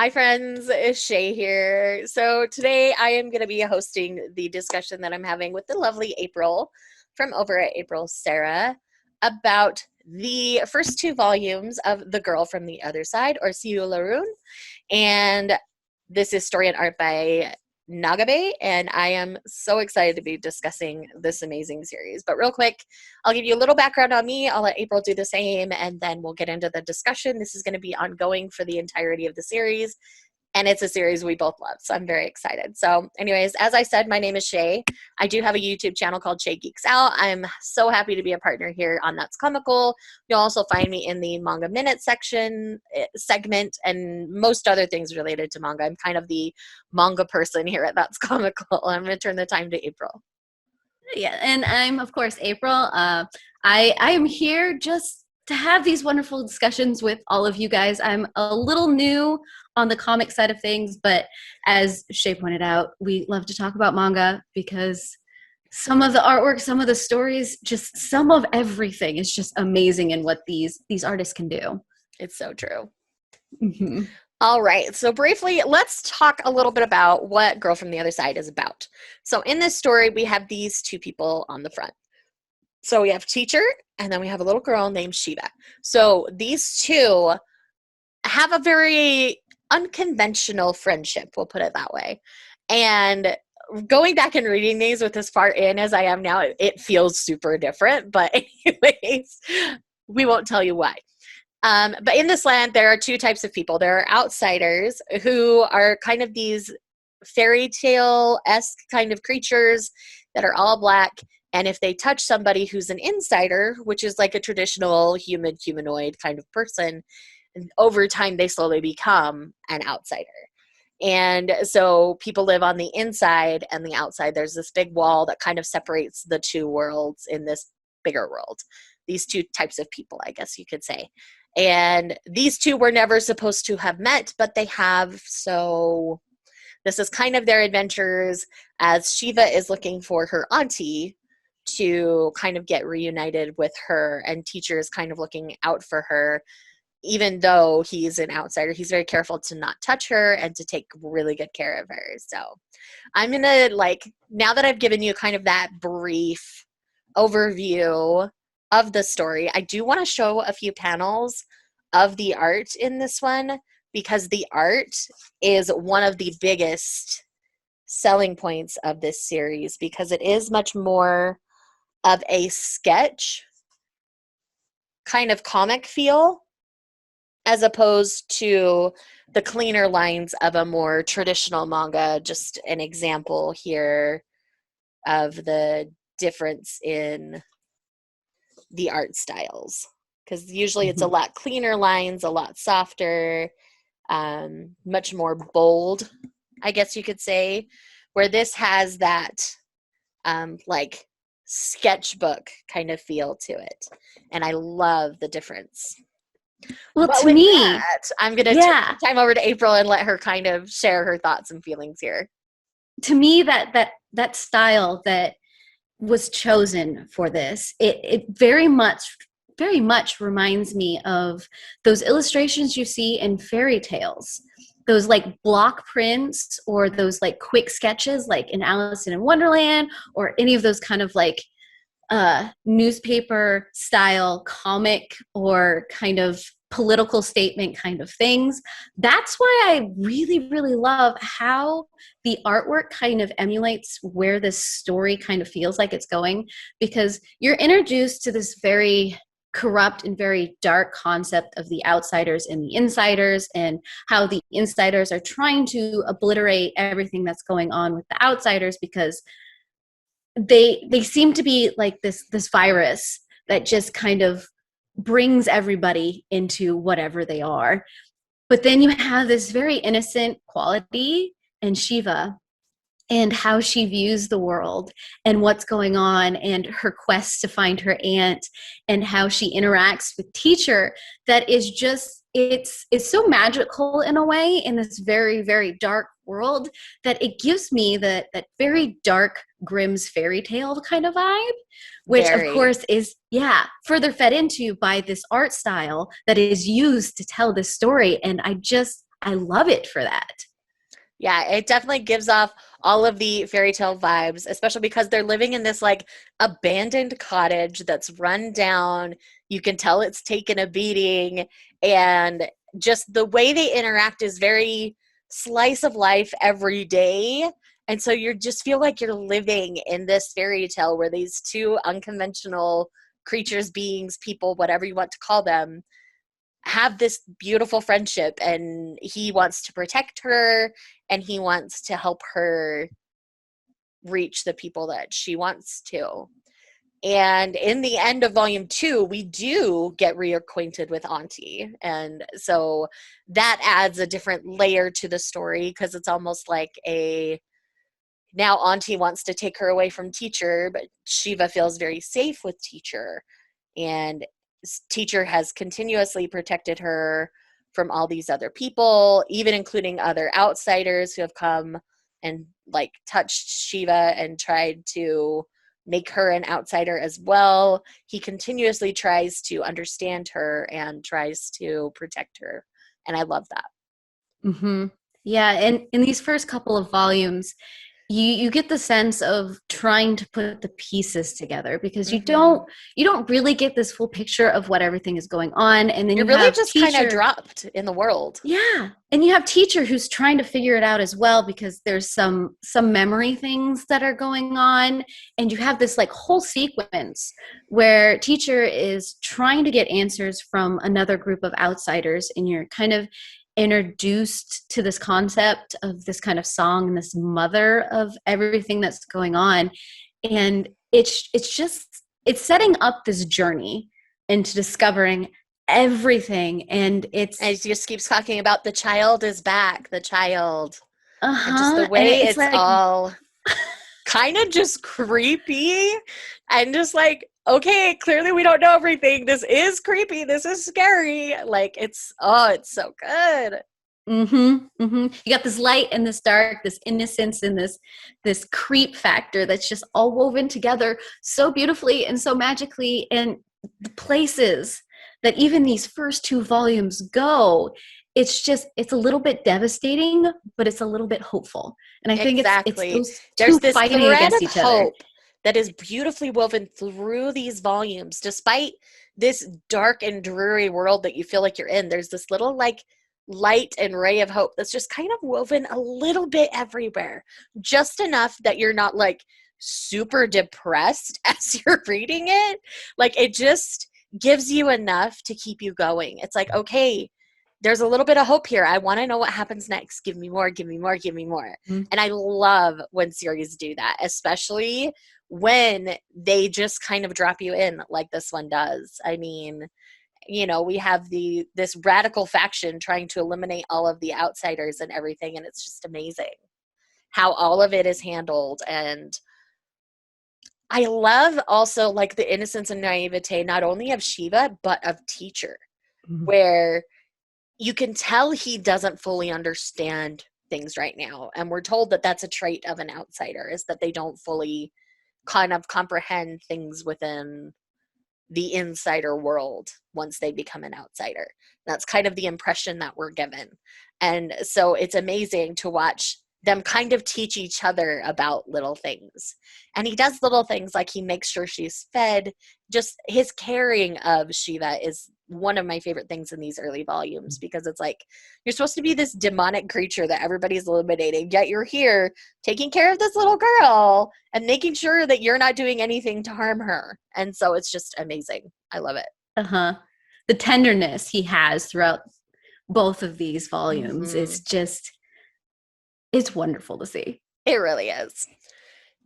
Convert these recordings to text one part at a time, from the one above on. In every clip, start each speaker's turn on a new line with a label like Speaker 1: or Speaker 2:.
Speaker 1: Hi, friends. It's Shay here. So, today I am going to be hosting the discussion that I'm having with the lovely April from over at April Sarah about the first two volumes of The Girl from the Other Side, or Siu Laroon. And this is story and art by Nagabe, and I am so excited to be discussing this amazing series. But real quick, I'll give you a little background on me. I'll let April do the same, and then we'll get into the discussion. This is going to be ongoing for the entirety of the series, and it's a series we both love, so I'm very excited. So anyways, as I said, my name is Shay. I do have a YouTube channel called Shay Geeks Out. I'm so happy to be a partner here on That's Comical. You'll also find me in the Manga Minute section segment and most other things related to manga. I'm kind of the manga person here at That's Comical. I'm going to turn the time to April.
Speaker 2: Yeah, and I'm of course April. I am here just to have these wonderful discussions with all of you guys. I'm a little new on the comic side of things, but as Shay pointed out, we love to talk about manga because some of the artwork, some of the stories, just some of everything is just amazing in what these artists can do.
Speaker 1: It's so true.
Speaker 2: Mm-hmm.
Speaker 1: All right, so briefly, let's talk a little bit about what Girl from the Other Side is about. So in this story, we have these two people on the front. So we have teacher, and then we have a little girl named Shiva. So these two have a very unconventional friendship, we'll put it that way. And going back and reading these with as far in as I am now, it feels super different. But anyways, we won't tell you why. But in this land, there are two types of people. There are outsiders who are kind of these fairy tale-esque kind of creatures that are all black. And if they touch somebody who's an insider, which is like a traditional humanoid kind of person, over time they slowly become an outsider. And so people live on the inside and the outside. There's this big wall that kind of separates the two worlds in this bigger world. These two types of people, I guess you could say. And these two were never supposed to have met, but they have. So this is kind of their adventures as Shiva is looking for her auntie to kind of get reunited with her, and teacher is kind of looking out for her. Even though he's an outsider, he's very careful to not touch her and to take really good care of her. So I'm going to, now that I've given you kind of that brief overview of the story, I do want to show a few panels of the art in this one, because the art is one of the biggest selling points of this series, because it is much more of a sketch kind of comic feel as opposed to the cleaner lines of a more traditional manga. Just an example here of the difference in the art styles, because usually it's a lot cleaner lines, a lot softer, much more bold, I guess you could say, where this has that like sketchbook kind of feel to it. And I love the difference.
Speaker 2: Well,
Speaker 1: But
Speaker 2: to
Speaker 1: with
Speaker 2: me,
Speaker 1: that, I'm going to turn
Speaker 2: yeah,
Speaker 1: the time over to April and let her kind of share her thoughts and feelings here.
Speaker 2: to me that style that was chosen for this, it very much reminds me of those illustrations you see in fairy tales, those like block prints or those like quick sketches like in Alice in Wonderland, or any of those kind of like newspaper style comic or kind of political statement kind of things. That's why I really, really love how the artwork kind of emulates where this story kind of feels like it's going, because you're introduced to this very corrupt and very dark concept of the outsiders and the insiders, and how the insiders are trying to obliterate everything that's going on with the outsiders, because they seem to be like this virus that just kind of brings everybody into whatever they are. But then you have this very innocent quality in Shiva, and how she views the world and what's going on, and her quest to find her aunt, and how she interacts with teacher, that is just, it's so magical in a way in this very, very dark world, that it gives me that very dark Grimm's fairy tale kind of vibe, which of
Speaker 1: Very.
Speaker 2: course is, yeah, further fed into by this art style that is used to tell this story. And I love it for that.
Speaker 1: Yeah, it definitely gives off all of the fairy tale vibes, especially because they're living in this like abandoned cottage that's run down. You can tell it's taken a beating, and just the way they interact is very slice of life every day. And so you just feel like you're living in this fairy tale where these two unconventional creatures, beings, people, whatever you want to call them, have this beautiful friendship, and he wants to protect her and he wants to help her reach the people that she wants to. And in the end of volume 2, we do get reacquainted with Auntie. And so that adds a different layer to the story, because it's almost like a now Auntie wants to take her away from Teacher, but Shiva feels very safe with Teacher. And Teacher has continuously protected her from all these other people, even including other outsiders who have come and like touched Shiva and tried to make her an outsider as well. He continuously tries to understand her and tries to protect her. And I love that.
Speaker 2: Hmm. Yeah, and in these first couple of volumes, you get the sense of trying to put the pieces together, because
Speaker 1: Hmm.
Speaker 2: you don't really get this full picture of what everything is going on, and then
Speaker 1: You're
Speaker 2: you
Speaker 1: really
Speaker 2: have
Speaker 1: just kind of
Speaker 2: teacher.
Speaker 1: dropped in the world.
Speaker 2: Yeah, and you have teacher who's trying to figure it out as well, because there's some memory things that are going on, and you have this like whole sequence where teacher is trying to get answers from another group of outsiders, and you're kind of introduced to this concept of this kind of song and this mother of everything that's going on, and it's just it's setting up this journey into discovering everything, and
Speaker 1: And
Speaker 2: it's
Speaker 1: he just keeps talking about the child is back, the child. And just the
Speaker 2: and
Speaker 1: way
Speaker 2: it's
Speaker 1: it's
Speaker 2: like,
Speaker 1: all kind of just creepy and just like, okay, clearly we don't know everything. This is creepy. This is scary. Like it's so good.
Speaker 2: you got this light and this dark, this innocence and this creep factor that's just all woven together so beautifully and so magically, and the places that even these first two volumes go, it's a little bit devastating, but it's a little bit hopeful, and I think it's
Speaker 1: Exactly.
Speaker 2: those
Speaker 1: There's
Speaker 2: two
Speaker 1: this
Speaker 2: fighting
Speaker 1: thread
Speaker 2: against
Speaker 1: of
Speaker 2: each other.
Speaker 1: hope that is beautifully woven through these volumes, despite this dark and dreary world that you feel like you're in. There's this little like light and ray of hope that's just kind of woven a little bit everywhere, just enough that you're not like super depressed as you're reading it. Like it just gives you enough to keep you going. It's like, okay, there's a little bit of hope here. I want to know what happens next. Give me more, give me more, give me more. And I love when series do that, especially when they just kind of drop you in like this one does. I mean, we have this radical faction trying to eliminate all of the outsiders and everything, and it's just amazing how all of it is handled. And I love also like the innocence and naivete not only of Shiva but of Teacher,
Speaker 2: Mhm.
Speaker 1: where you can tell he doesn't fully understand things right now. And we're told that that's a trait of an outsider, is that they don't fully kind of comprehend things within the insider world once they become an outsider. That's kind of the impression that we're given. And so it's amazing to watch them kind of teach each other about little things. And he does little things like he makes sure she's fed. Just his caring of Shiva is one of my favorite things in these early volumes, because it's like you're supposed to be this demonic creature that everybody's eliminating, yet you're here taking care of this little girl and making sure that you're not doing anything to harm her. And so it's just amazing. I love it.
Speaker 2: Uh-huh. The tenderness he has throughout both of these volumes,
Speaker 1: Hmm.
Speaker 2: it's wonderful to see.
Speaker 1: It really is.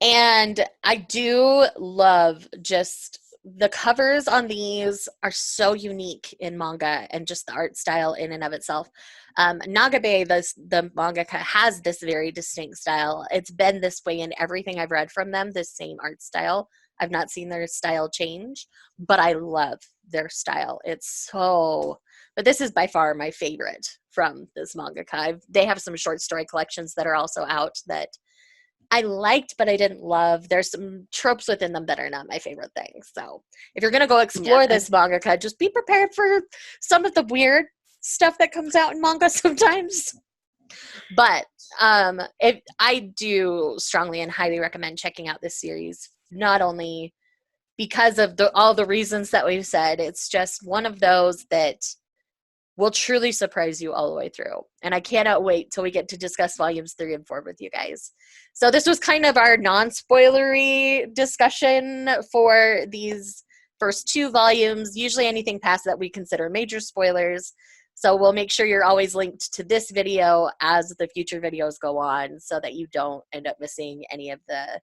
Speaker 1: And I do love just the covers on these are so unique in manga, and just the art style in and of itself. Nagabe, the mangaka, has this very distinct style. It's been this way in everything I've read from them, this same art style. I've not seen their style change, but I love their style. But this is by far my favorite from this mangaka. They have some short story collections that are also out that I liked, but I didn't love. There's some tropes within them that are not my favorite things. So if you're going to go
Speaker 2: Yeah,
Speaker 1: explore this mangaka, just be prepared for some of the weird stuff that comes out in manga sometimes. But if I do strongly and highly recommend checking out this series, not only because of all the reasons that we've said, it's just one of those that will truly surprise you all the way through. And I cannot wait till we get to discuss volumes 3 and 4 with you guys. So this was kind of our non-spoilery discussion for these first 2 volumes. Usually anything past that we consider major spoilers. So we'll make sure you're always linked to this video as the future videos go on so that you don't end up missing any of the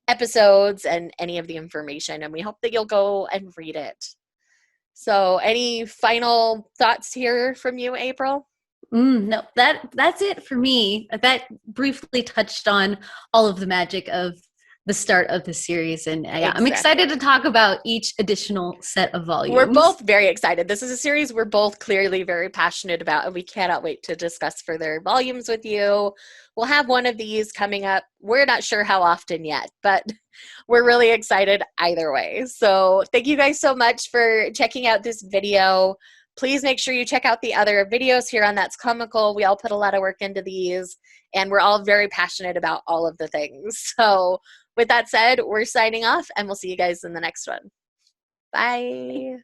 Speaker 1: episodes and any of the information. And we hope that you'll go and read it. So any final thoughts here from you, April?
Speaker 2: No, that's it for me. That briefly touched on all of the magic of the start of the series, and I'm excited to talk about each additional set of volumes.
Speaker 1: We're both very excited. This is a series we're both clearly very passionate about, and we cannot wait to discuss further volumes with you. We'll have one of these coming up. We're not sure how often yet, but we're really excited either way. So thank you guys so much for checking out this video. Please make sure you check out the other videos here on That's Comical. We all put a lot of work into these, and we're all very passionate about all of the things. So with that said, we're signing off, and we'll see you guys in the next one. Bye.